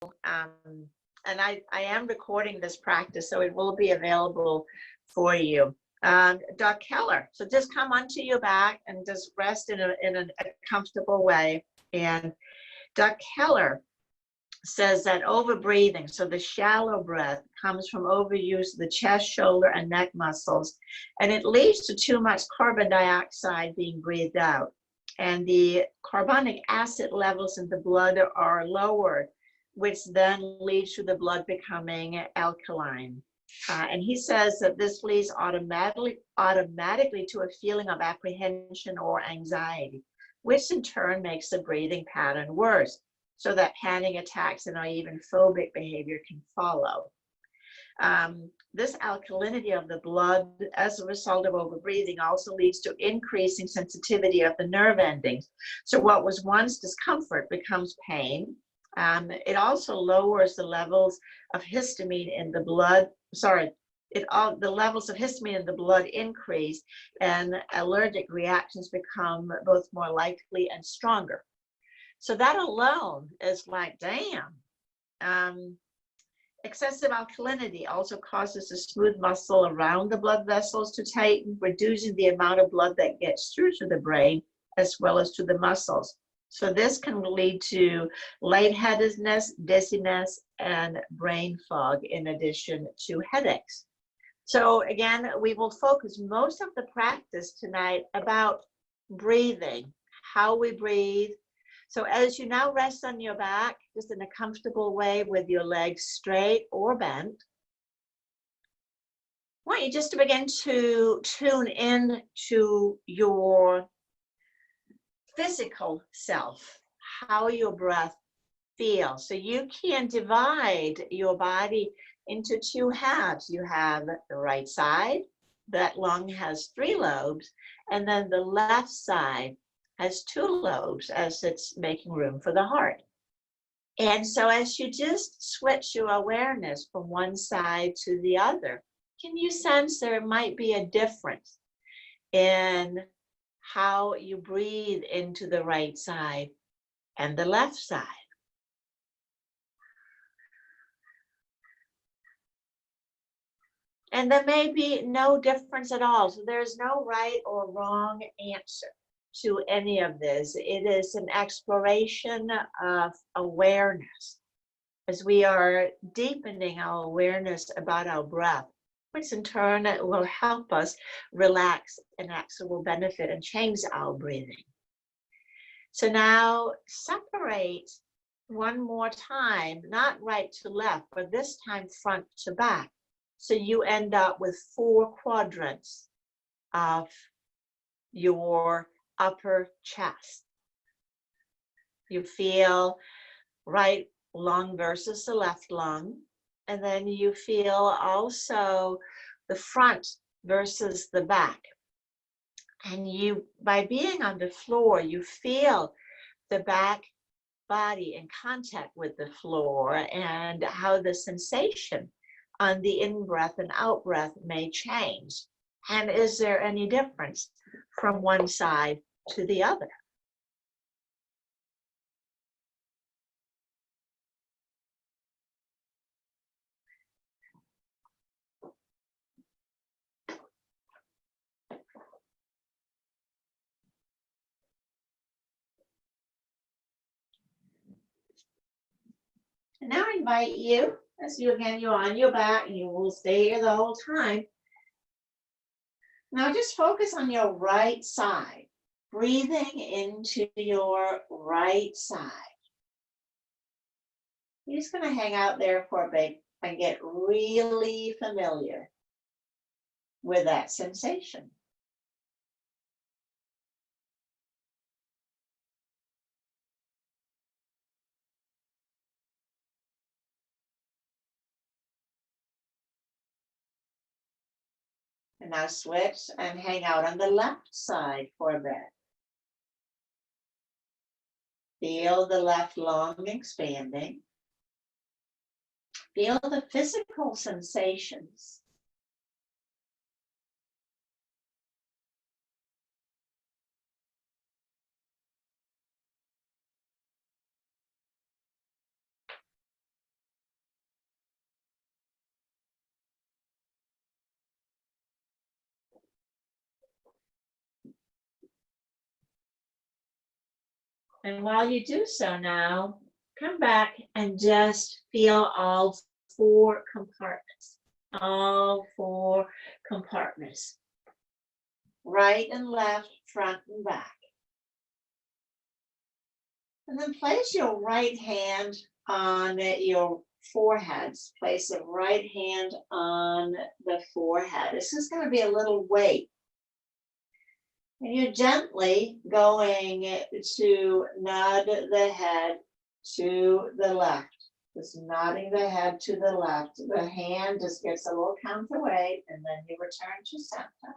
and I am recording this practice, so it will be available for you. Doc Keller, so just come onto your back and just rest in a comfortable way. And Doc Keller says that overbreathing, so the shallow breath, comes from overuse of the chest, shoulder, and neck muscles, and it leads to too much carbon dioxide being breathed out. And the carbonic acid levels in the blood are lowered, which then leads to the blood becoming alkaline. And he says that this leads automatically to a feeling of apprehension or anxiety, which in turn makes the breathing pattern worse, so that panic attacks and even phobic behavior can follow. This alkalinity of the blood as a result of overbreathing also leads to increasing sensitivity of the nerve endings. So what was once discomfort becomes pain. It also lowers the levels of histamine in the blood. The levels of histamine in the blood increase, and allergic reactions become both more likely and stronger. So that alone is like, damn. Excessive alkalinity also causes the smooth muscle around the blood vessels to tighten, reducing the amount of blood that gets through to the brain as well as to the muscles. So this can lead to lightheadedness, dizziness, and brain fog in addition to headaches. So again, we will focus most of the practice tonight about breathing, how we breathe. So as you now rest on your back, just in a comfortable way with your legs straight or bent, I want you just to begin to tune in to your physical self, how your breath feels. So you can divide your body into two halves. You have the right side, that lung has 3 lobes, and then the left side has 2 lobes as it's making room for the heart. And so as you just switch your awareness from one side to the other, can you sense there might be a difference in how you breathe into the right side and the left side? And there may be no difference at all. So there's no right or wrong answer to any of this. It is an exploration of awareness as we are deepening our awareness about our breath, which in turn will help us relax and actually will benefit and change our breathing. So now separate one more time, not right to left, but this time front to back. So you end up with 4 quadrants of your upper chest. You feel right lung versus the left lung, and then you feel also the front versus the back. And you, by being on the floor, you feel the back body in contact with the floor and how the sensation on the in-breath and out-breath may change. And is there any difference from one side to the other? And now I invite you, as you're on your back and you will stay here the whole time. Now just focus on your right side, breathing into your right side. You're just going to hang out there for a bit and get really familiar with that sensation. And now switch and hang out on the left side for a bit. Feel the left lung expanding. Feel the physical sensations. And while you do so now, come back and just feel all four compartments. All four compartments. Right and left, front and back. And then place your right hand on your foreheads. Place the right hand on the forehead. This is going to be a little weight. And you're gently going to nod the head to the left. Just nodding the head to the left. The hand just gets a little counterweight, and then you return to center.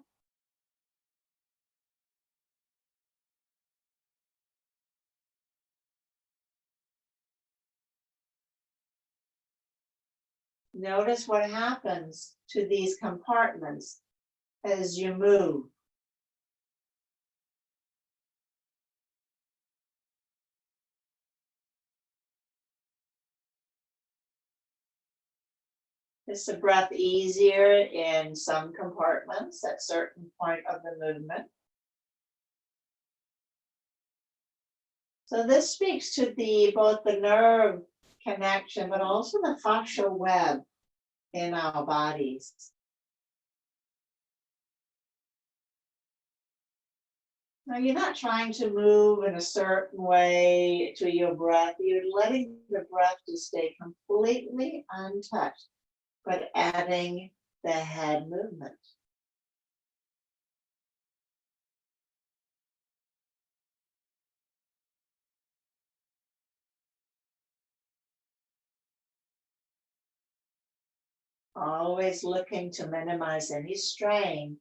Notice what happens to these compartments as you move. Is the breath easier in some compartments at certain point of the movement? So this speaks to both the nerve connection, but also the fascial web in our bodies. Now you're not trying to move in a certain way to your breath. You're letting the breath to stay completely untouched, but adding the head movement. Always looking to minimize any strain.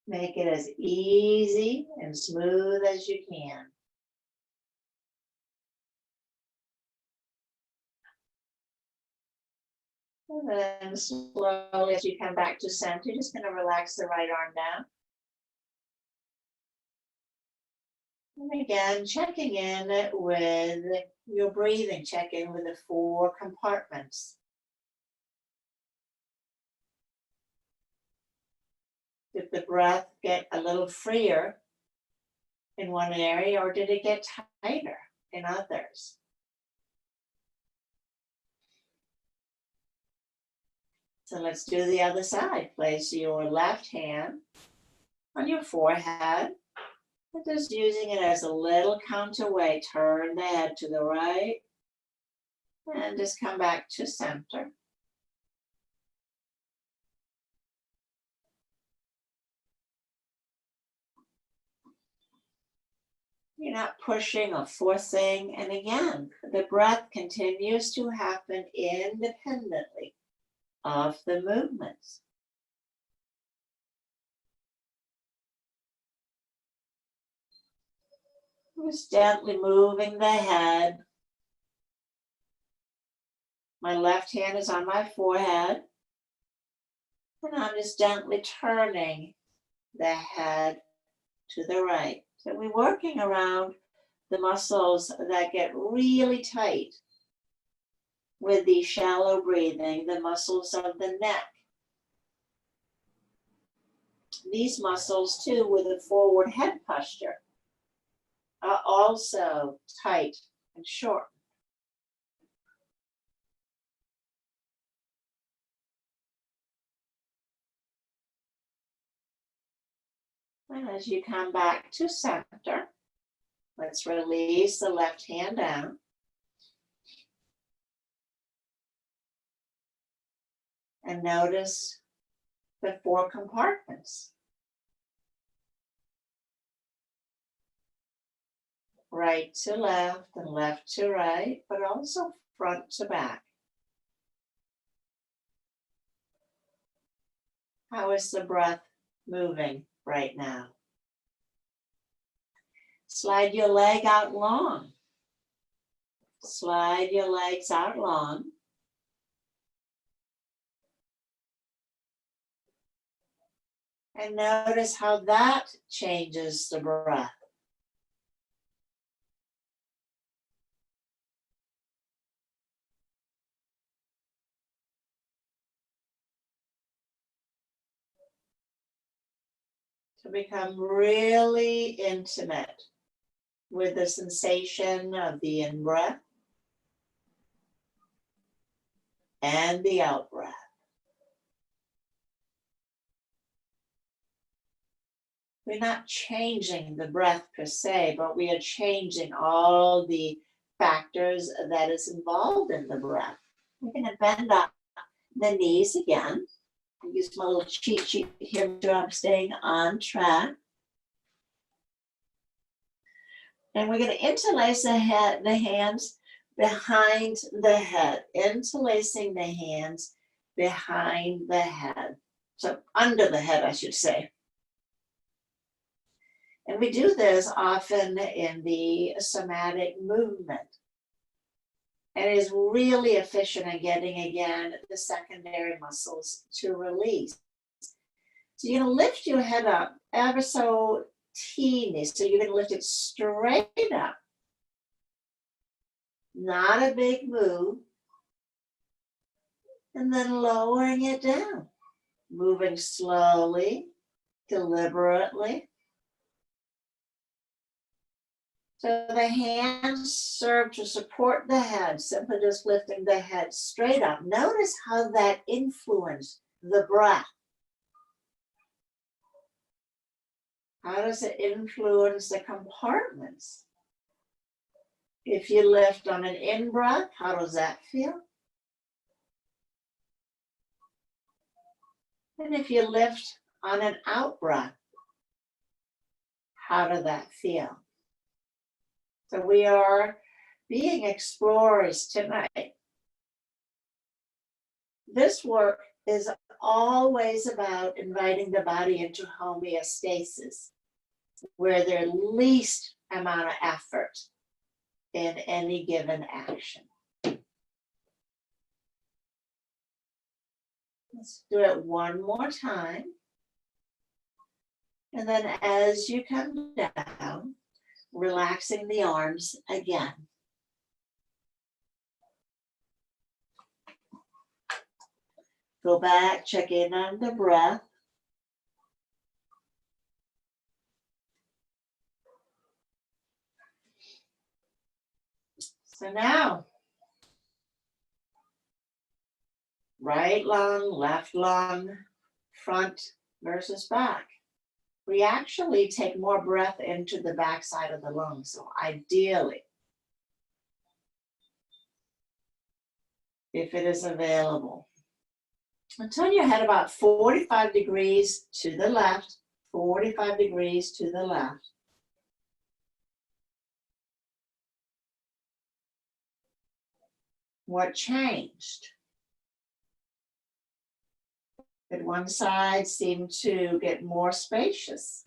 Make it as easy and smooth as you can. And then slowly as you come back to center, you're just going to relax the right arm down. And again, checking in with your breathing, check in with the four compartments. Did the breath get a little freer in one area, or did it get tighter in others? So let's do the other side. Place your left hand on your forehead, and just using it as a little counterweight. Turn the head to the right, and just come back to center. You're not pushing or forcing. And again, the breath continues to happen independently of the movements. Just gently moving the head. My left hand is on my forehead. And I'm just gently turning the head to the right. So we're working around the muscles that get really tight with the shallow breathing, the muscles of the neck. These muscles too, with a forward head posture, are also tight and short. And as you come back to center, let's release the left hand down. And notice the four compartments. Right to left and left to right, but also front to back. How is the breath moving right now? Slide your leg out long. Slide your legs out long. And notice how that changes the breath. To become really intimate with the sensation of the in-breath and the out-breath. We're not changing the breath per se, but we are changing all the factors that is involved in the breath. We're going to bend up the knees again. I use my little cheat sheet here so I'm staying on track. And we're going to interlace the hands behind the head, interlacing the hands behind the head. So under the head, I should say. And we do this often in the somatic movement. And it is really efficient in getting, again, the secondary muscles to release. So you're going to lift your head up ever so teeny. So you're going to lift it straight up. Not a big move. And then lowering it down. Moving slowly, deliberately. So the hands serve to support the head, simply just lifting the head straight up. Notice how that influences the breath. How does it influence the compartments? If you lift on an in-breath, how does that feel? And if you lift on an out-breath, how does that feel? So we are being explorers tonight. This work is always about inviting the body into homeostasis, where there's least amount of effort in any given action. Let's do it one more time. And then as you come down, relaxing the arms again. Go back, check in on the breath. So now, right lung, left lung, front versus back. We actually take more breath into the back side of the lung. So ideally, if it is available, turn your head about 45 degrees to the left, 45 degrees to the left. What changed? Did one side seem to get more spacious?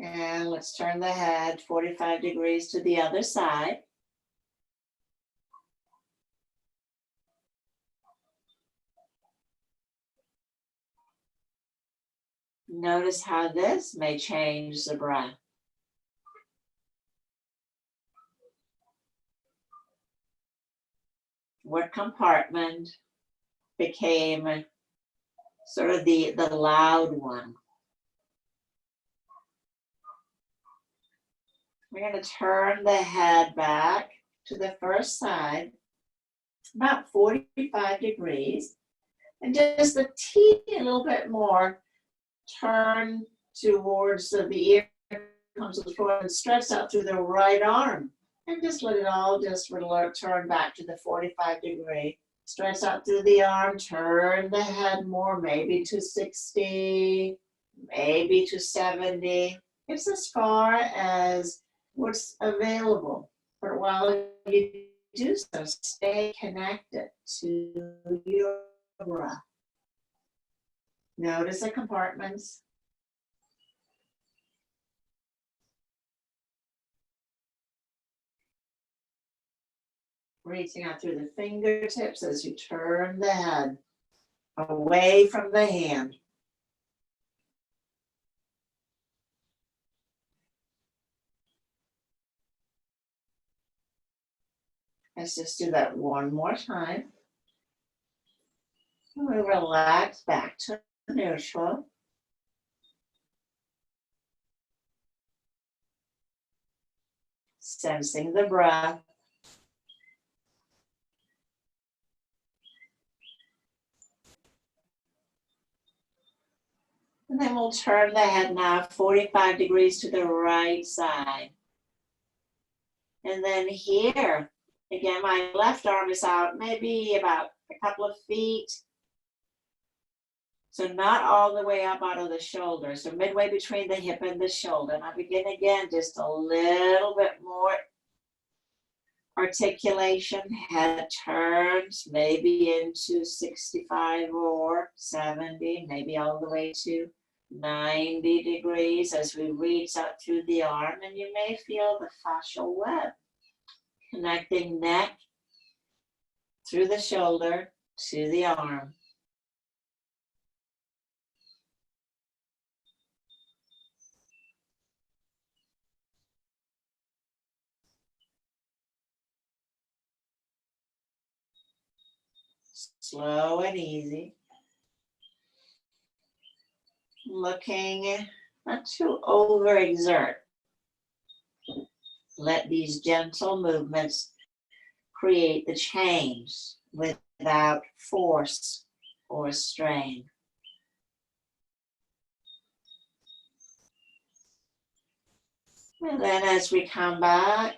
And let's turn the head 45 degrees to the other side. Notice how this may change the breath. What compartment became sort of the loud one? We're going to turn the head back to the first side, about 45 degrees, and just a teeny little bit more, turn towards the ear, comes to the floor and stretch out through the right arm. And just let it all just turn back to the 45 degree. Stretch out through the arm, turn the head more, maybe to 60, maybe to 70. It's as far as what's available. But while you do so, stay connected to your breath. Notice the compartments. Reaching out through the fingertips as you turn the head away from the hand. Let's just do that one more time. And we relax back to neutral. Sensing the breath. And then we'll turn the head now 45 degrees to the right side. And then here, again, my left arm is out maybe about a couple of feet. So not all the way up out of the shoulder. So midway between the hip and the shoulder. And I begin again, just a little bit more articulation. Head turns maybe into 65 or 70, maybe all the way to 90 degrees as we reach out through the arm, and you may feel the fascial web connecting neck through the shoulder to the arm. Slow and easy. Looking not to overexert. Let these gentle movements create the change without force or strain. And then as we come back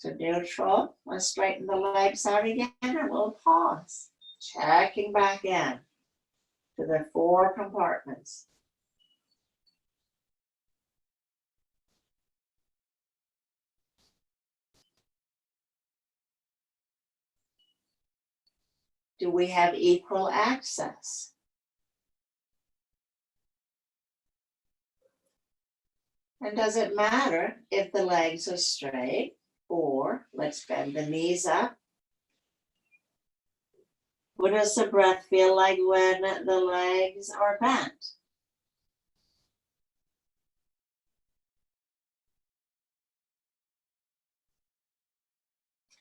to neutral, let's straighten the legs out again and we'll pause. Checking back in to the 4 compartments. Do we have equal access? And does it matter if the legs are straight, or let's bend the knees up? What does the breath feel like when the legs are bent?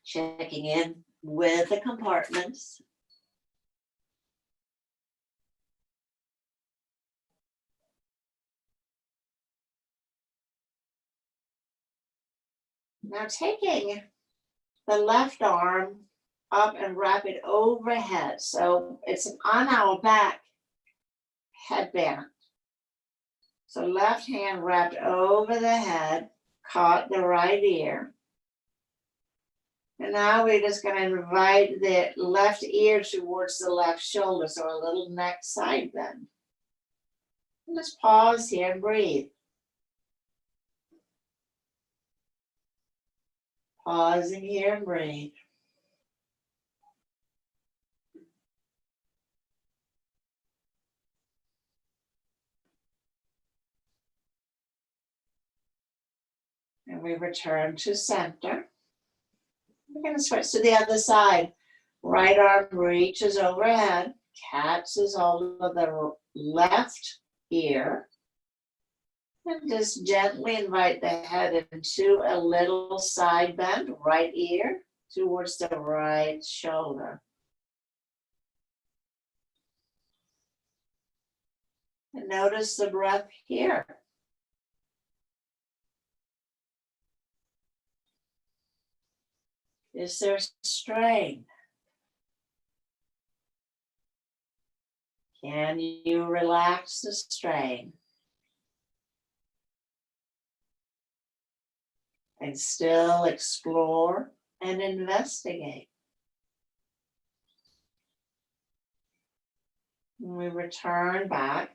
Checking in with the compartments. Now taking the left arm up and wrap it overhead. So it's on our back headband. So left hand wrapped over the head, caught the right ear. And now we're just going to invite the left ear towards the left shoulder, so a little neck side bend. And just pause here and breathe. Pausing here and breathe. And we return to center. We're going to switch to the other side. Right arm reaches overhead, catches all of the left ear, and just gently invite the head into a little side bend, right ear towards the right shoulder. And notice the breath here. Is there strain? Can you relax the strain? And still explore and investigate. And we return back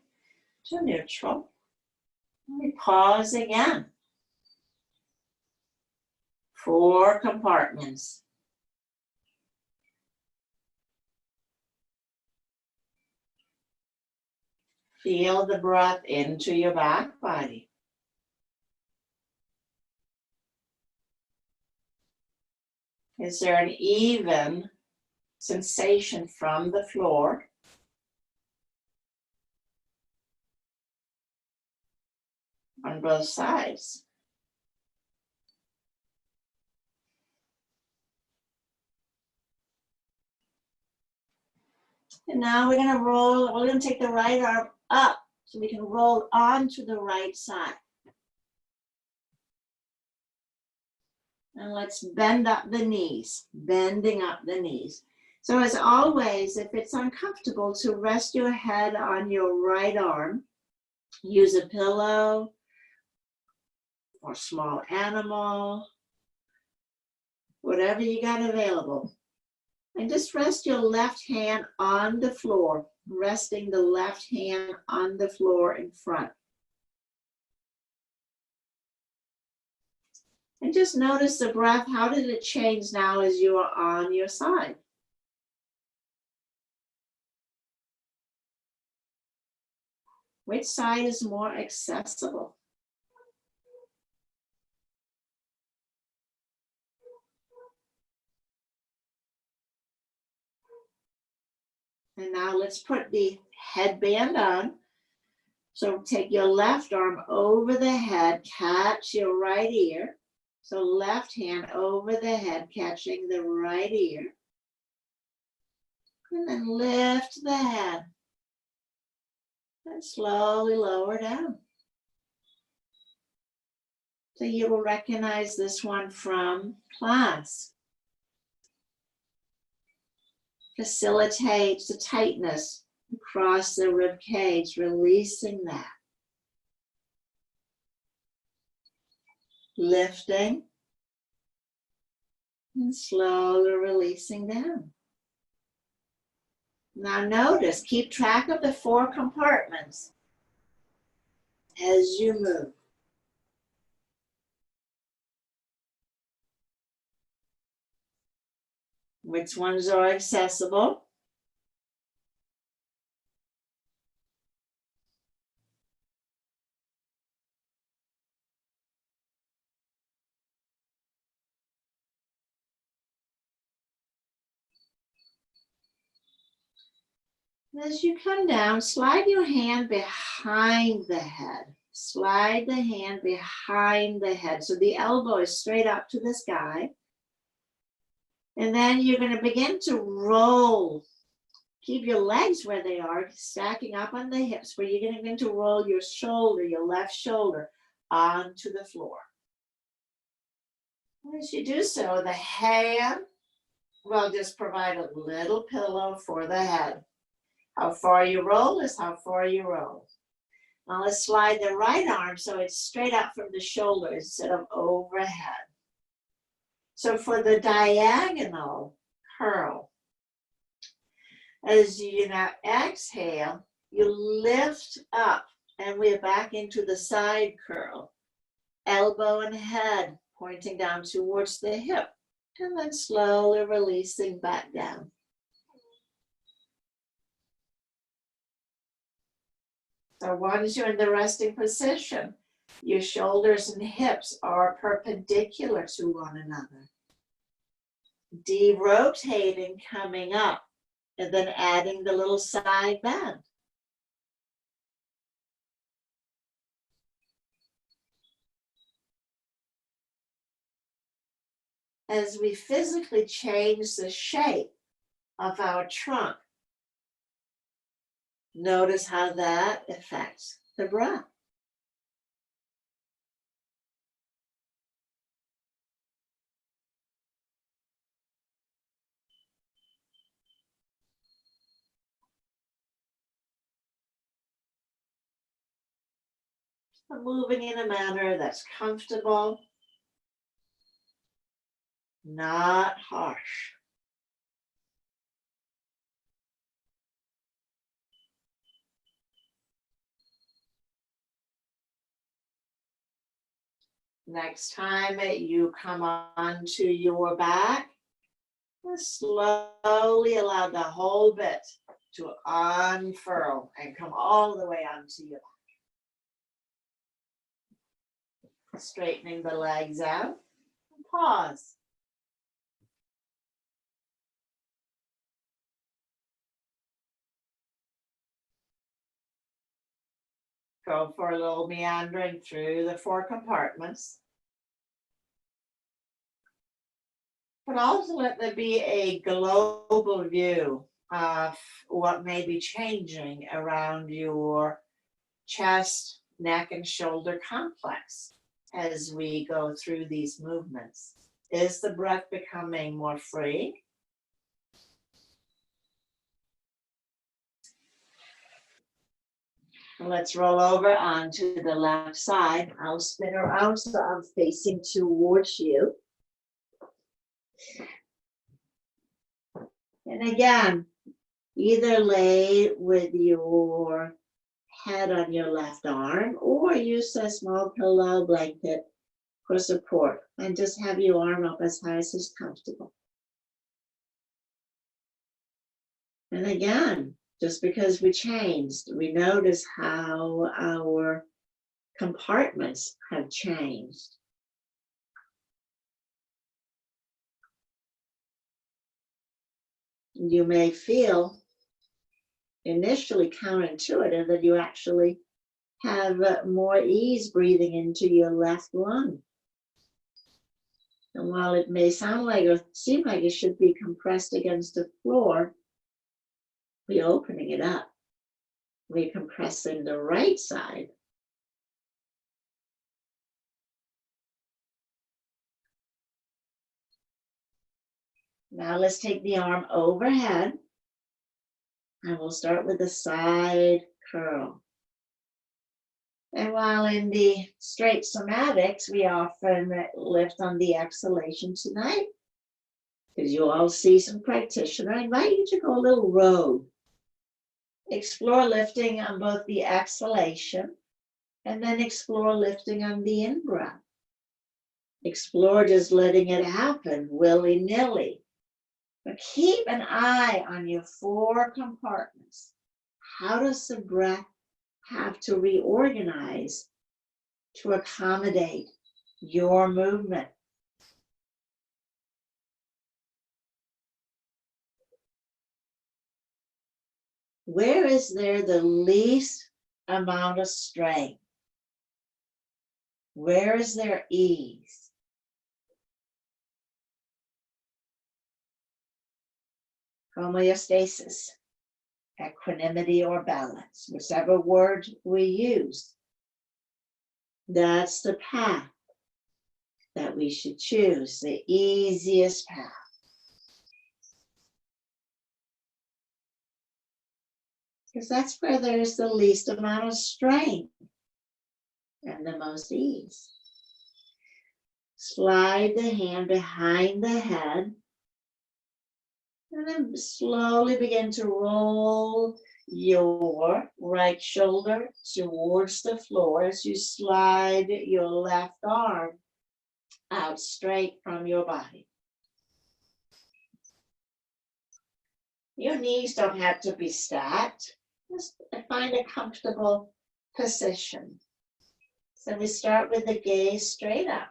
to neutral. And we pause again. 4 compartments. Feel the breath into your back body. Is there an even sensation from the floor? On both sides. And now we're gonna roll, we're gonna take the right arm up so we can roll onto the right side. And let's bend up the knees, bending up the knees. So as always, if it's uncomfortable to rest your head on your right arm, use a pillow or small animal, whatever you got available. And just rest your left hand on the floor, resting the left hand on the floor in front. And just notice the breath. How did it change now as you are on your side? Which side is more accessible? And now let's put the headband on. So take your left arm over the head, catch your right ear. So left hand over the head, catching the right ear. And then lift the head. And slowly lower down. So you will recognize this one from class. Facilitates the tightness across the rib cage, releasing that. Lifting and slowly releasing down. Now notice, keep track of the 4 compartments as you move. Which ones are accessible? As you come down, slide your hand behind the head. Slide the hand behind the head. So the elbow is straight up to the sky. And then you're going to begin to roll. Keep your legs where they are, stacking up on the hips, where you're going to begin to roll your shoulder, your left shoulder, onto the floor. As you do so, the hand will just provide a little pillow for the head. How far you roll is how far you roll. Now let's slide the right arm so it's straight up from the shoulder instead of overhead. So for the diagonal curl, as you now exhale, you lift up and we're back into the side curl. Elbow and head pointing down towards the hip and then slowly releasing back down. So once you're in the resting position, your shoulders and hips are perpendicular to one another. De-rotating, coming up, and then adding the little side bend. As we physically change the shape of our trunk, notice how that affects the breath. Moving in a manner that's comfortable, not harsh. Next time you come onto your back, slowly allow the whole bit to unfurl and come all the way onto your back. Straightening the legs out. Pause. Go for a little meandering through the 4 compartments. But also let there be a global view of what may be changing around your chest, neck, and shoulder complex as we go through these movements. Is the breath becoming more free? Let's roll over onto the left side. I'll spin around so I'm facing towards you. And again, either lay with your head on your left arm or use a small pillow blanket for support, and just have your arm up as high as is comfortable. And again, just because we changed, we notice how our compartments have changed. You may feel initially counterintuitive that you actually have more ease breathing into your left lung. And while it may sound like or seem like it should be compressed against the floor, we're opening it up. We're compressing the right side. Now let's take the arm overhead, and we'll start with the side curl. And while in the straight somatics, we often lift on the exhalation tonight, because you all see some practitioner. I invite you to go a little rogue. Explore lifting on both the exhalation and then explore lifting on the in-breath. Explore just letting it happen willy-nilly. But keep an eye on your 4 compartments. How does the breath have to reorganize to accommodate your movement? Where is there the least amount of strain? Where is there ease? Homeostasis, equanimity, or balance, whichever word we use. That's the path that we should choose, the easiest path. Because that's where there's the least amount of strain and the most ease. Slide the hand behind the head, and then slowly begin to roll your right shoulder towards the floor as you slide your left arm out straight from your body. Your knees don't have to be stacked. Just find a comfortable position. So we start with the gaze straight up.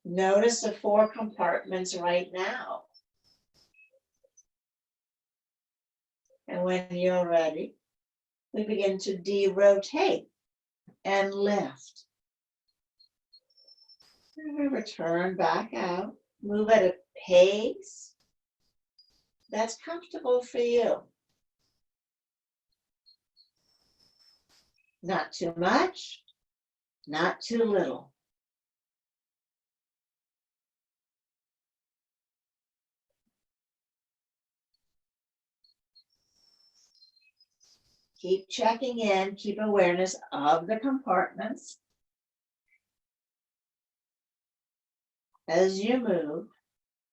Notice the 4 compartments right now. And when you're ready, we begin to de-rotate and lift. And we return back out. Move at a pace that's comfortable for you. Not too much, not too little. Keep checking in, keep awareness of the compartments. As you move,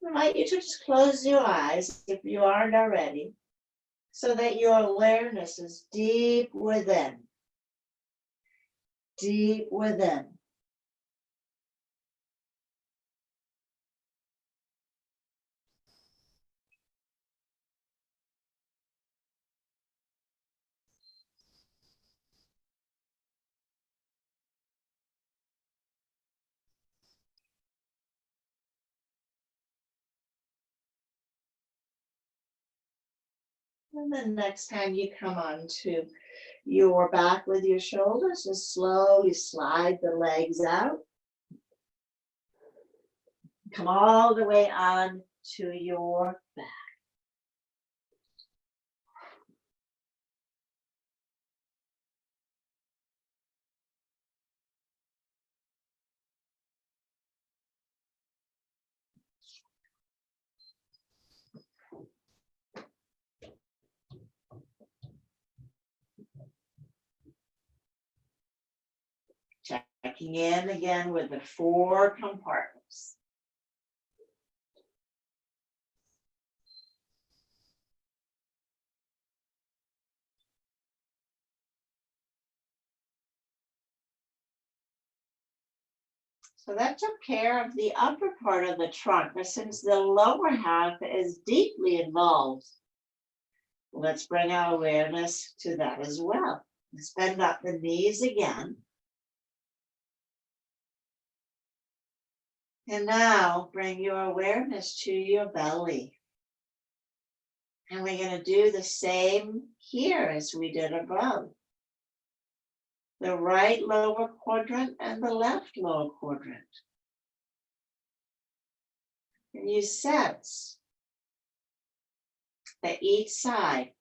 I invite you to just close your eyes if you aren't already, so that your awareness is deep within. Deep within. And then next time you come onto your back with your shoulders, just slowly slide the legs out. Come all the way on to your back. Checking in again with the 4 compartments. So that took care of the upper part of the trunk, but since the lower half is deeply involved, let's bring our awareness to that as well. Let's bend up the knees again. And now bring your awareness to your belly. And we're going to do the same here as we did above. The right lower quadrant and the left lower quadrant. And you sense that each side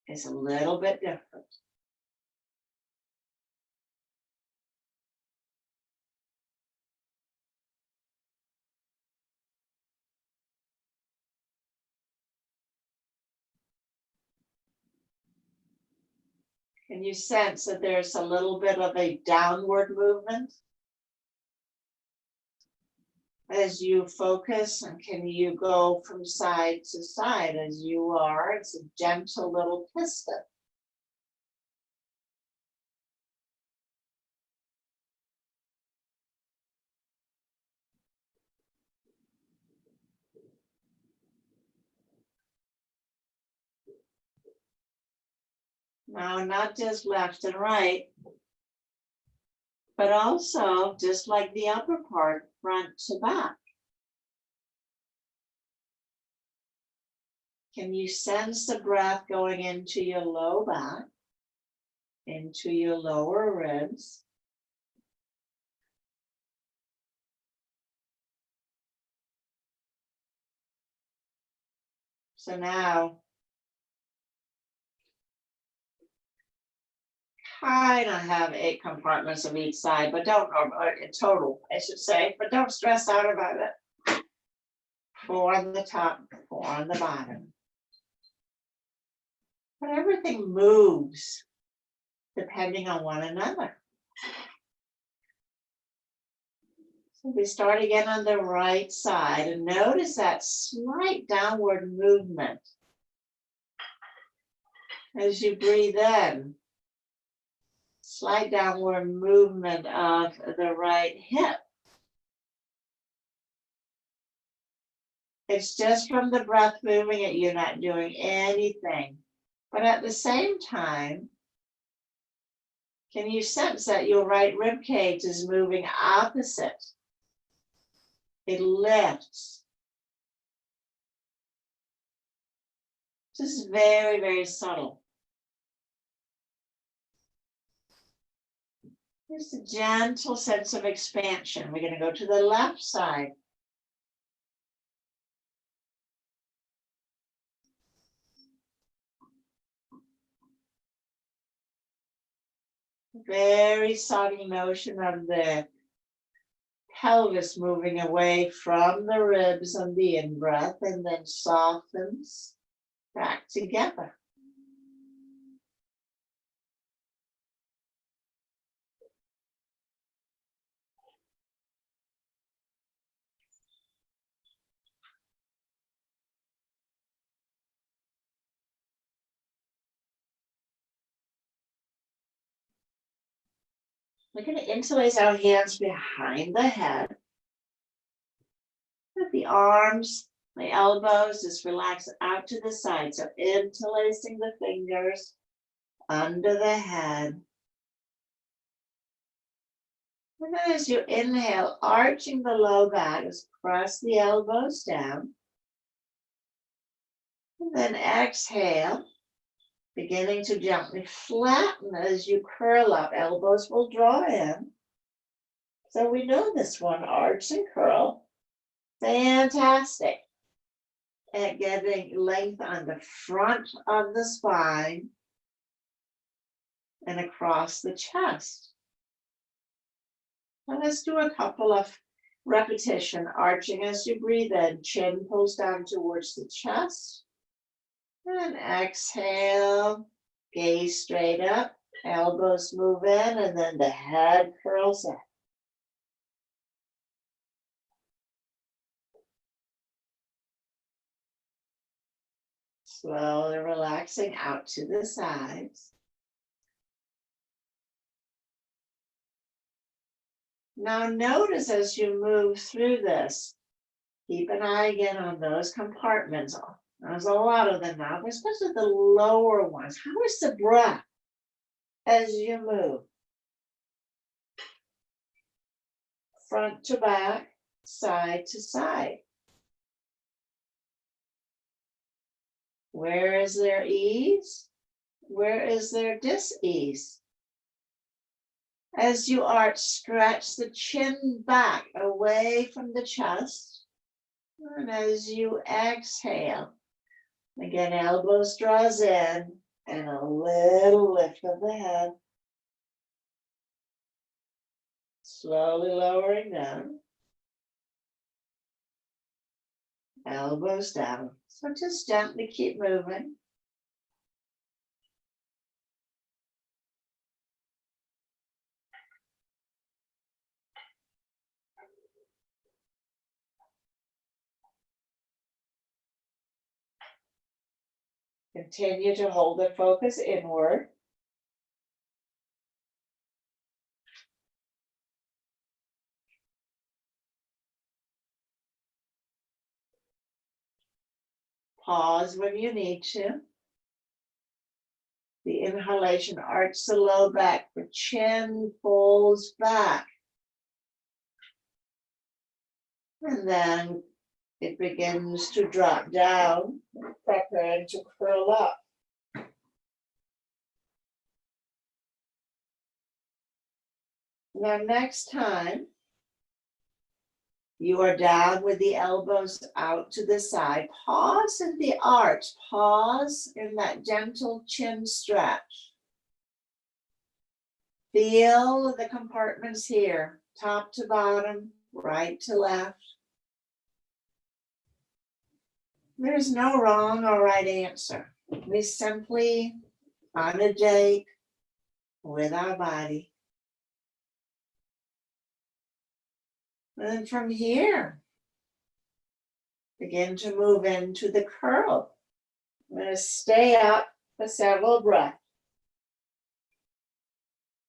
is a little bit different. Can you sense that there's a little bit of a downward movement as you focus? And can you go from side to side as you are? It's a gentle little piston. Now, not just left and right, but also just like the upper part, front to back. Can you sense the breath going into your low back, into your lower ribs? So now, kind of have 8 compartments of each side, but don't, or in total, I should say, but don't stress out about it. 4 on the top, 4 on the bottom. But everything moves depending on one another. So we start again on the right side and notice that slight downward movement as you breathe in. Slight downward movement of the right hip. It's just from the breath moving it, you're not doing anything. But at the same time, can you sense that your right rib cage is moving opposite? It lifts. Just very, very subtle. Just a gentle sense of expansion. We're going to go to the left side. Very subtle motion of the pelvis moving away from the ribs on the in-breath and then softens back together. We're going to interlace our hands behind the head. With the arms, the elbows, just relax out to the side. So interlacing the fingers under the head. And then as you inhale, arching the low back, just press the elbows down. And then exhale, beginning to gently flatten as you curl up. Elbows will draw in. So we know this one, arch and curl. Fantastic. and getting length on the front of the spine and across the chest. Now let's do a couple of repetition, arching as you breathe in, chin pulls down towards the chest, and exhale, gaze straight up, elbows move in, and then the head curls up. Slowly relaxing out to the sides. Now notice as you move through this, keep an eye again on those compartments. There's a lot of them now, especially the lower ones. How is the breath as you move? Front to back, side to side. Where is there ease? Where is there dis-ease? As you arch, stretch the chin back away from the chest. And as you exhale, again, elbows draws in and a little lift of the head. Slowly lowering down. Elbows down. So just gently keep moving. Continue to hold the focus inward. Pause when you need to. The inhalation, arch the low back, the chin folds back. And then it begins to drop down, preparing to curl up. Now next time, you are down with the elbows out to the side. Pause in the arch. Pause in that gentle chin stretch. Feel the compartments here, top to bottom, right to left. There's no wrong or right answer. We simply, on a date with our body. And then from here, begin to move into the curl. I'm going to stay up for several breaths.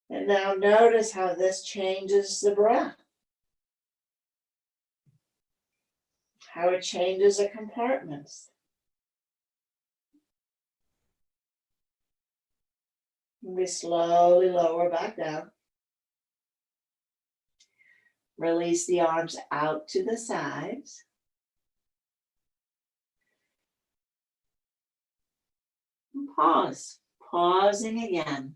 And now notice how this changes the breath. How it changes the compartments. And we slowly lower back down. Release the arms out to the sides. And pause. Pausing again.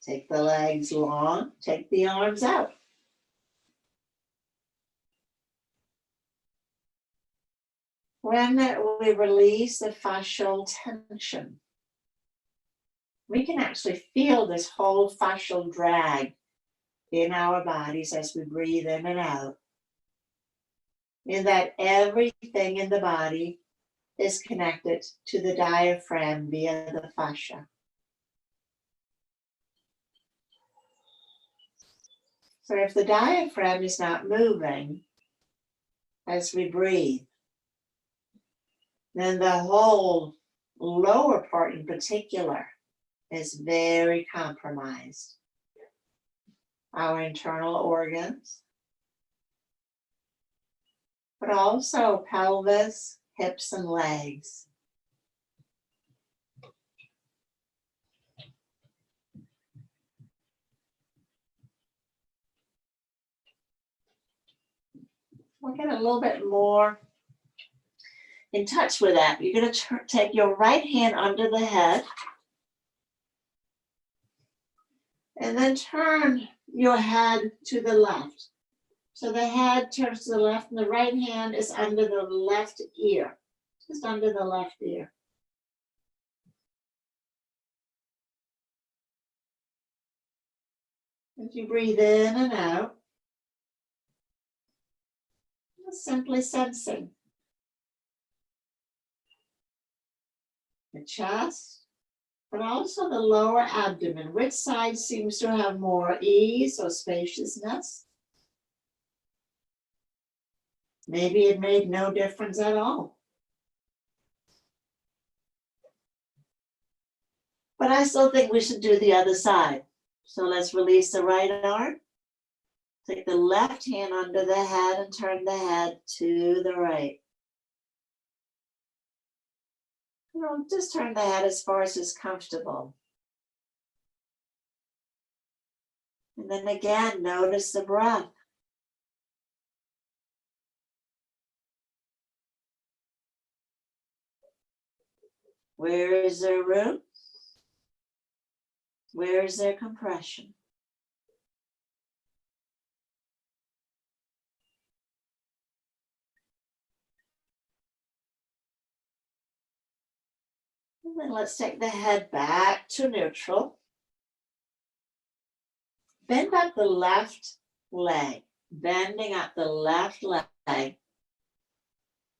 Take the legs long. Take the arms out. When we release the fascial tension, we can actually feel this whole fascial drag in our bodies as we breathe in and out. In that everything in the body is connected to the diaphragm via the fascia. So if the diaphragm is not moving as we breathe, then the whole lower part in particular is very compromised. Our internal organs, but also pelvis, hips, and legs. We'll get a little bit more in touch with that. You're going to take your right hand under the head and then turn your head to the left. So the head turns to the left and the right hand is under the left ear, just under the left ear. As you breathe in and out, just simply sensing the chest, but also the lower abdomen. Which side seems to have more ease or spaciousness? Maybe it made no difference at all. But I still think we should do the other side. So let's release the right arm. Take the left hand under the head and turn the head to the right. Just turn the head as far as is comfortable. And then again, notice the breath. Where is there room? Where is there compression? And then let's take the head back to neutral. Bend up the left leg, bending up the left leg.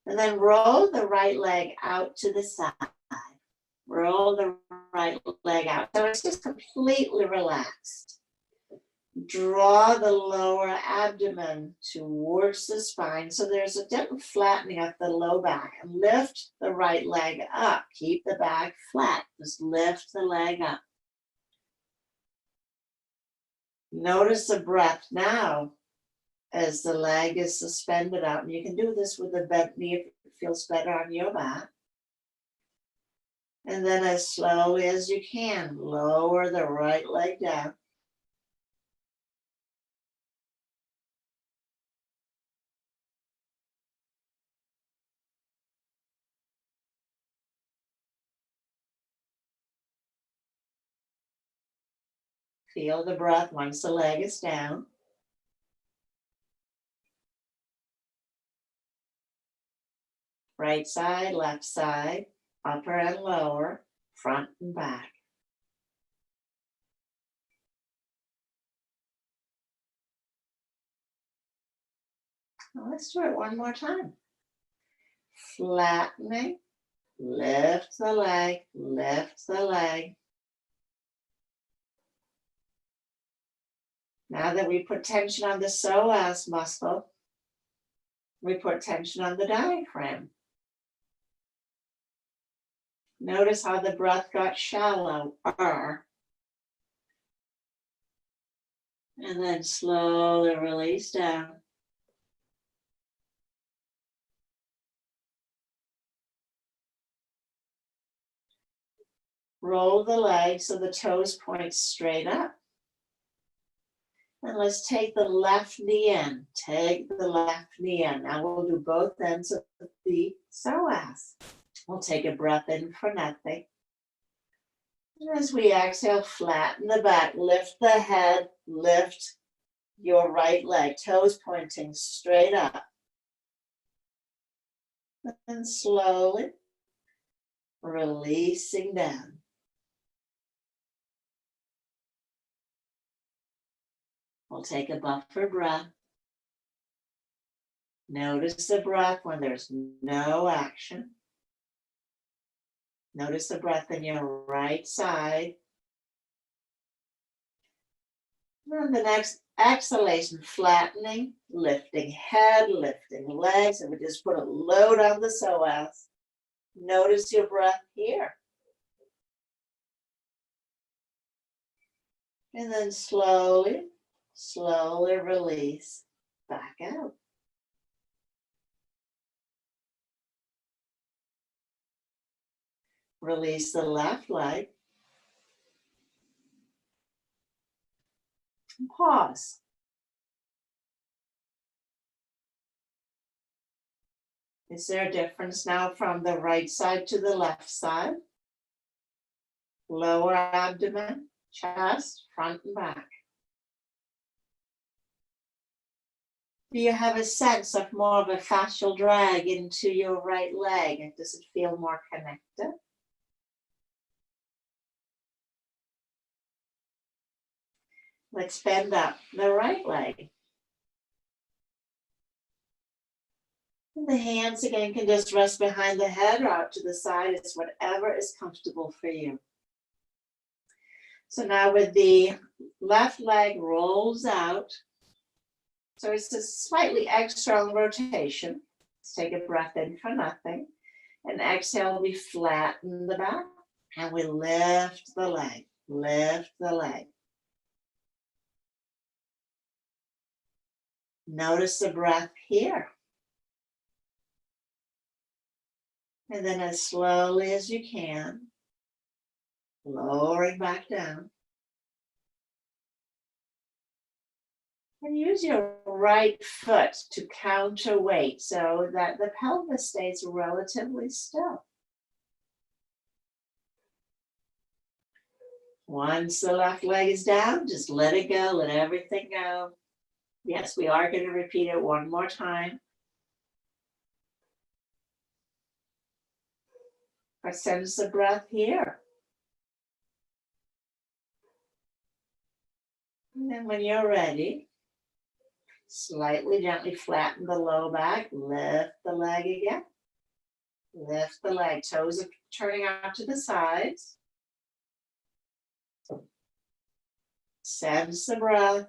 And then roll the right leg out to the side. Roll the right leg out. So it's just completely relaxed. Draw the lower abdomen towards the spine. So there's a gentle flattening of the low back. And lift the right leg up. Keep the back flat. Just lift the leg up. Notice the breath now as the leg is suspended out. And you can do this with the bent knee if it feels better on your back. And then as slowly as you can, lower the right leg down. Feel the breath once the leg is down. Right side, left side, upper and lower, front and back. Now let's do it one more time. Flattening, lift the leg, lift the leg. Now that we put tension on the psoas muscle, we put tension on the diaphragm. Notice how the breath got shallow. And then slowly release down. Roll the leg so the toes point straight up. And let's take the left knee in. Take the left knee in. Now we'll do both ends of the psoas. We'll take a breath in for nothing. And as we exhale, flatten the back. Lift the head. Lift your right leg. Toes pointing straight up. And slowly releasing down. We'll take a buffer breath. Notice the breath when there's no action. Notice the breath in your right side. And the next exhalation, flattening, lifting head, lifting legs. And we just put a load on the psoas. Notice your breath here. And then slowly release back out. Release the left leg. And pause. Is there a difference now from the right side to the left side? Lower abdomen, chest, front and back. Do you have a sense of more of a fascial drag into your right leg? And does it feel more connected? Let's bend up the right leg. And the hands again can just rest behind the head or out to the side. It's whatever is comfortable for you. So now with the left leg rolls out. So it's a slightly external rotation. Let's take a breath in for nothing. And exhale, we flatten the back. And we lift the leg, lift the leg. Notice the breath here. And then as slowly as you can, lowering back down. And use your right foot to counterweight so that the pelvis stays relatively still. Once the left leg is down, just let it go, let everything go. Yes, we are going to repeat it one more time. But sense the breath here. And then when you're ready, slightly gently flatten the low back, lift the leg again. Lift the leg, toes are turning out to the sides. Sense the breath.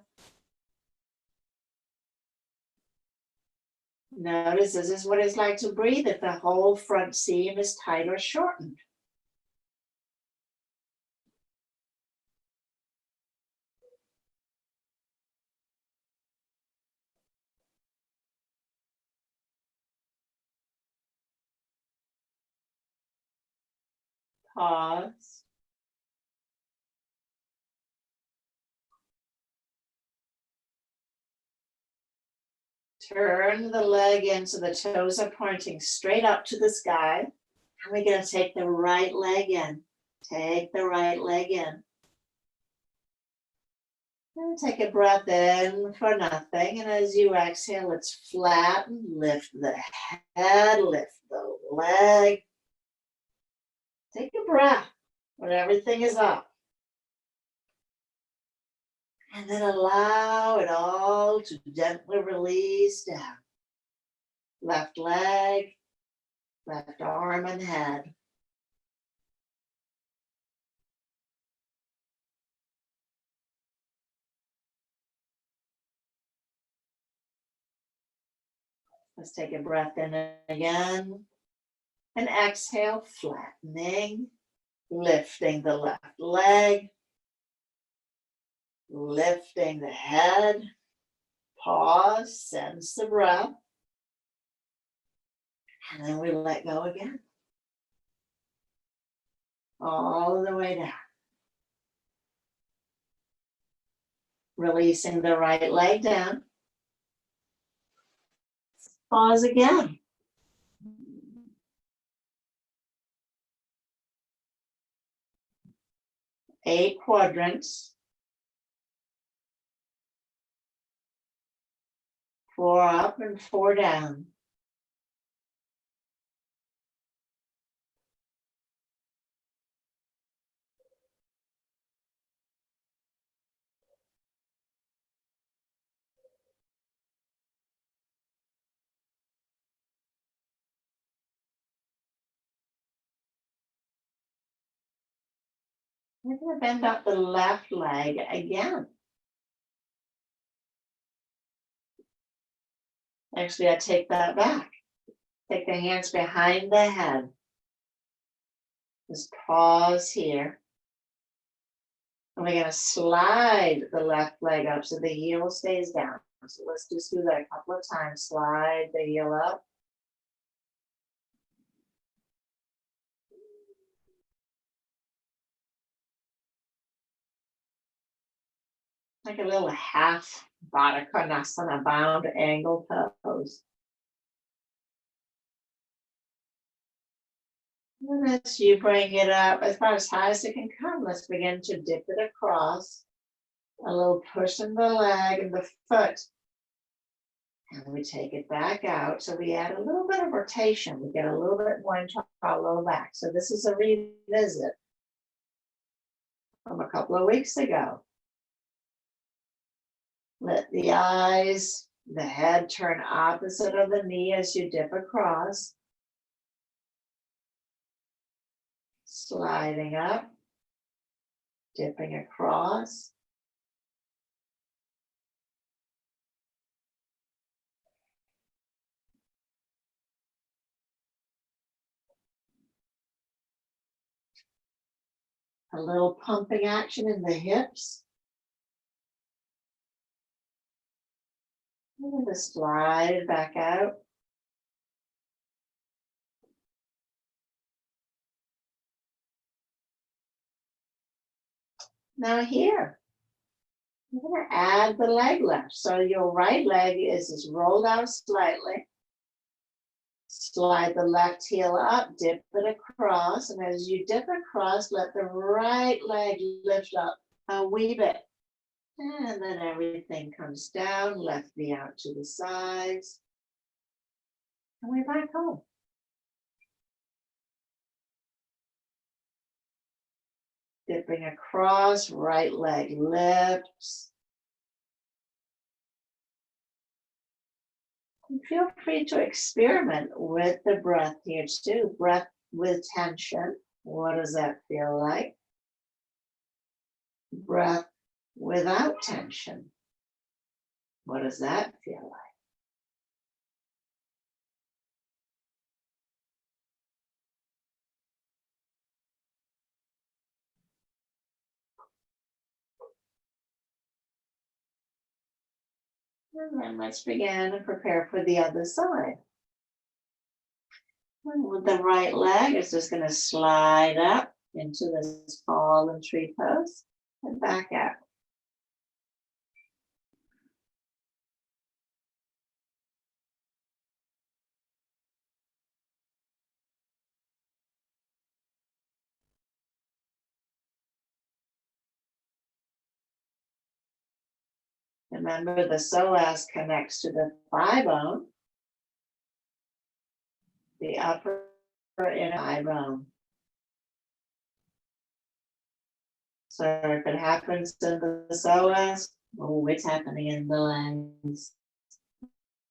Notice this is what it's like to breathe if the whole front seam is tight or shortened. Pause. Turn the leg in so the toes are pointing straight up to the sky. And we're going to take the right leg in. Take the right leg in. And take a breath in for nothing. And as you exhale, let's flatten, lift the head, lift the leg. Take a breath when everything is up. And then allow it all to gently release down. Left leg, left arm and head. Let's take a breath in again. And exhale, flattening, lifting the left leg, lifting the head. Pause, sense the breath. And then we let go again. All the way down. Releasing the right leg down. Pause again. Eight quadrants. 4 up and 4 down. We're going to bend up the left leg again. Actually, I take that back. Take the hands behind the head. Just pause here. And we're going to slide the left leg up so the heel stays down. So let's just do that a couple of times. Slide the heel up. Like a little half Baddha Konasana, bound angle pose. And as you bring it up as far as high as it can come, let's begin to dip it across. A little push in the leg and the foot. And we take it back out. So we add a little bit of rotation. We get a little bit more into our lower back. So this is a revisit from a couple of weeks ago. Let the eyes, the head turn opposite of the knee as you dip across. Sliding up, dipping across. A little pumping action in the hips. I'm going to slide it back out. Now here, I'm going to add the leg lift. So your right leg is rolled out slightly. Slide the left heel up, dip it across, and as you dip across, let the right leg lift up a wee bit. And then everything comes down, left knee out to the sides. And we're back home. Dipping across, right leg lifts. And feel free to experiment with the breath here too. Breath with tension. What does that feel like? Breath without tension. What does that feel like? And then let's begin and prepare for the other side. And with the right leg, it's just going to slide up into this fallen tree pose and back out. Remember, the psoas connects to the thigh bone, the upper inner thigh bone. So if it happens in the psoas, oh, it's happening in the legs.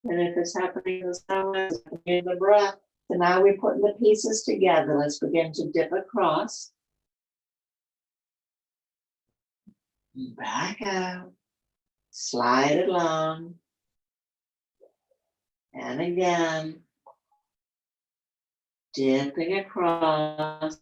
And if it's happening in the psoas, it's happening in the breath. So now we're putting the pieces together. Let's begin to dip across. Back out. Slide it along. And again. Dipping across.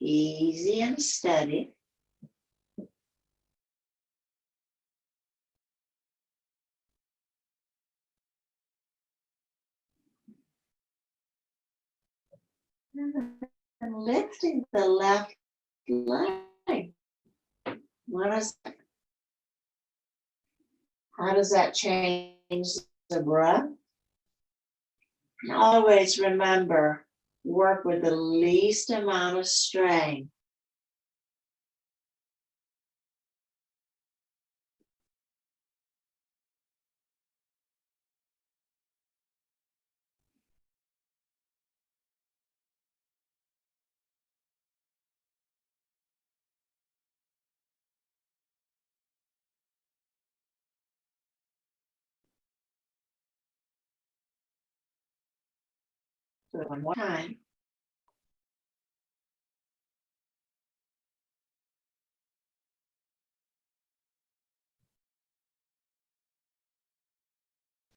Easy and steady. And lifting the left leg. How does that change the breath? And always remember, work with the least amount of strain. So one more time.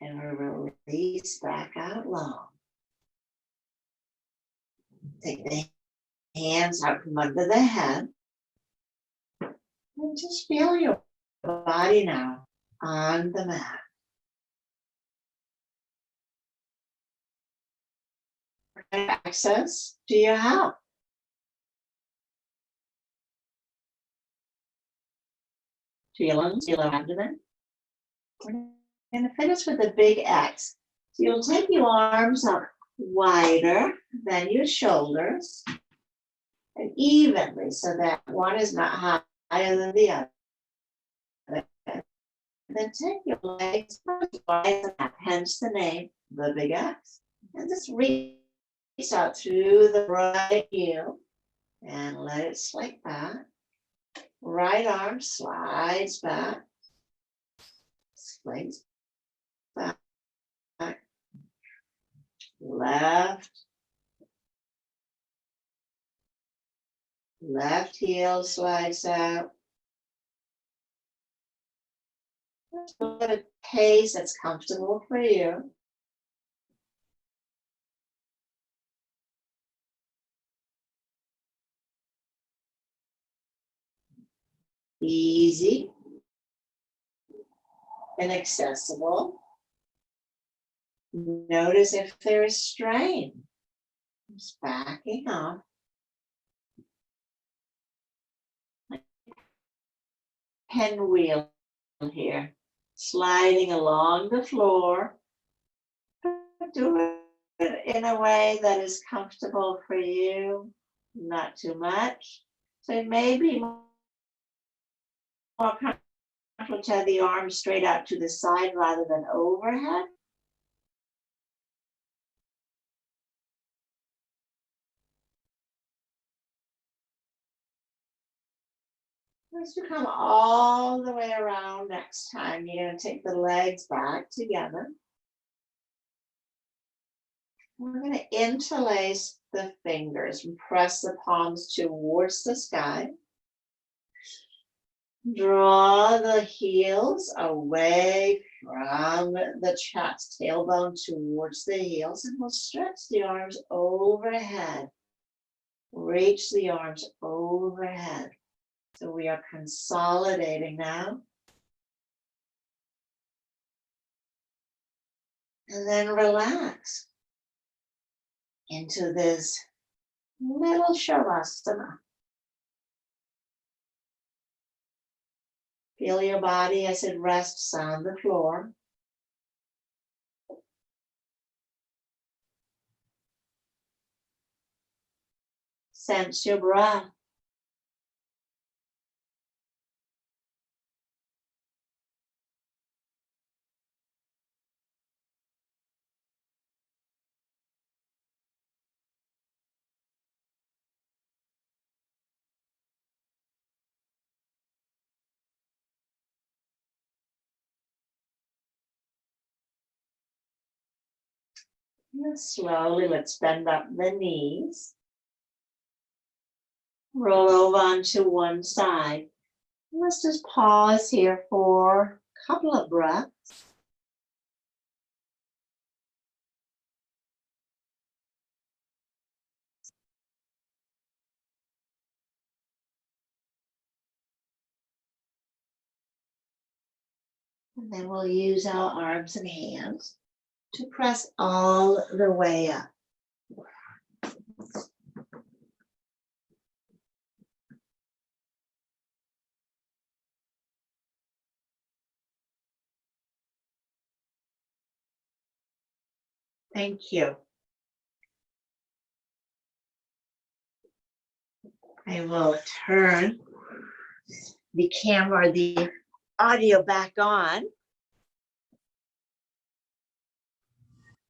And we release back out long. Take the hands out from under the head. And just feel your body now on the mat. Access to your health. To your lungs, your lower abdomen. We're going to finish with a big X. So you'll take your arms up wider than your shoulders and evenly so that one is not higher than the other. And then take your legs wide, hence the name, the big X. And just reach out through the right heel and let it slide back. Right arm slides back, slides back. Left heel slides out. At a pace that's comfortable for you. Easy and accessible. Notice if there is strain. Just backing off. Pinwheel here, sliding along the floor. Do it in a way that is comfortable for you, not too much. So it may be more comfortable to have the arms straight out to the side rather than overhead. Once you come all the way around next time, you're going to take the legs back together. We're going to interlace the fingers and press the palms towards the sky. Draw the heels away from the chest, tailbone towards the heels, and we'll stretch the arms overhead. Reach the arms overhead. So we are consolidating now. And then relax into this little shavasana. Feel your body as it rests on the floor. Sense your breath. And slowly, let's bend up the knees. Roll over onto one side. Let's just pause here for a couple of breaths. And then we'll use our arms and hands to press all the way up. Thank you. I will turn the camera, the audio back on.